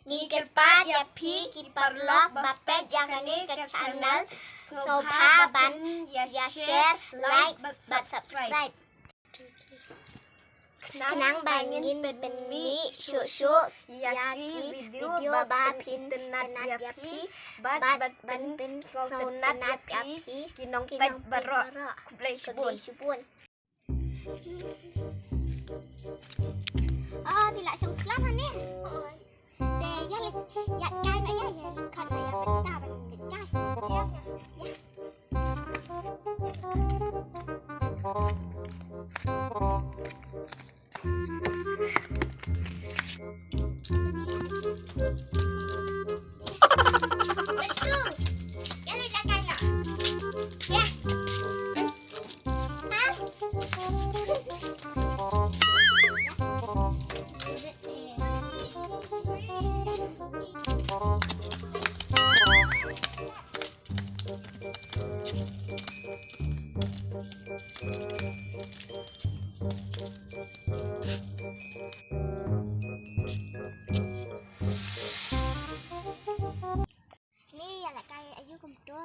Ngikir pat ya pi kiper lock bapet yakani ke channel Sopa ban ya share like subscribe ឆ្នាំងបែងញិនเป็นមីชุยากีวิดีโอบาพินตนัดยาพีบัดเป็นโซนัดยาพีกินน้องบะระเลยชุบุนthì lại sống lắm anh nè để gia lịch dạ cay nữa ya khăn này mình ta mình cay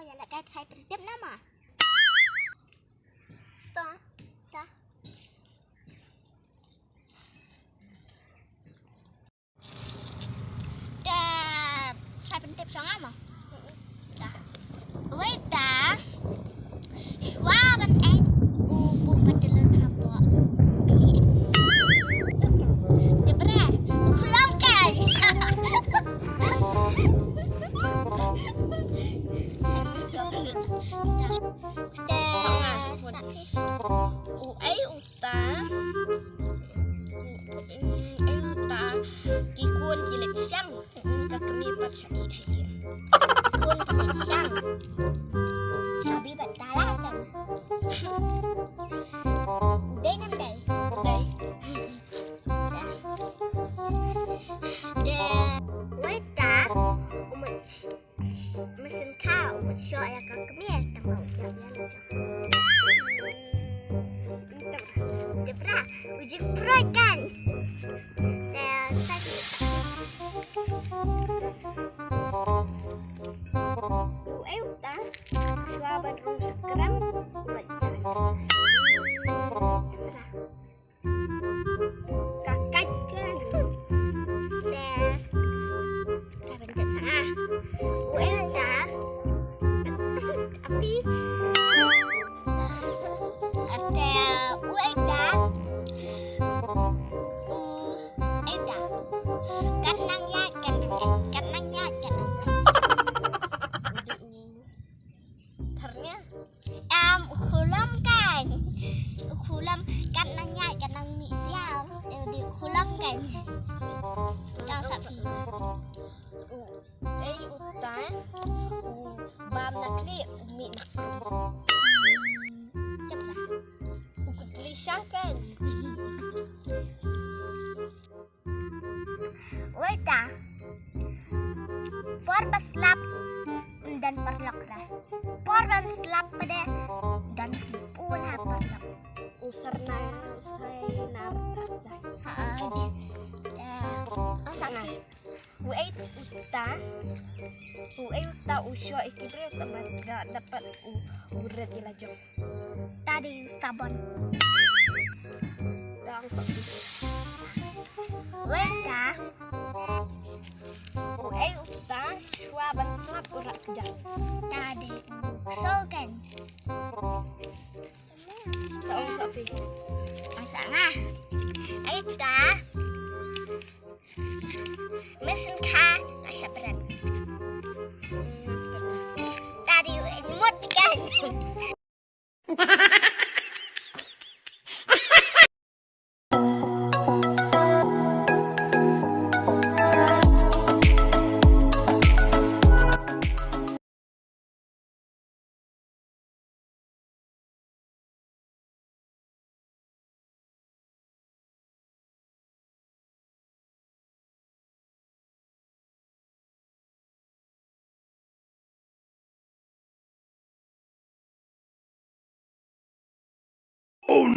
ya lại cái thay tiếp lắm à to thay tiếp xong á mà ôi ta xóa bên em bu mặt lên hạp bọ tiếp ra không cái ấy uta di kuon jilet siang ka kami pat sa ihay kuon jilet siang sabi ba tala kan day nam day wait ta mesin cow so ya ka kami tang mau Jepra, uji proy kan? Dan saya uta, suaban rum segram, baca. Kakak kan? Dan saya bentuk sana. Uta, api. Đang sắp thì đây uta bam nakli mi nak cepra ukut lisakan uta porban slap dan perlokra porban slap pada dan pun perlok usar na say narta sana uta usyo ikibre teman gak dapat urat ilajo tadi sabon dang sapi uta uta swaban slap urat kerja tadi so kan dang sapi sana uta mesin ka nasa berat tadi imut kan Oh no!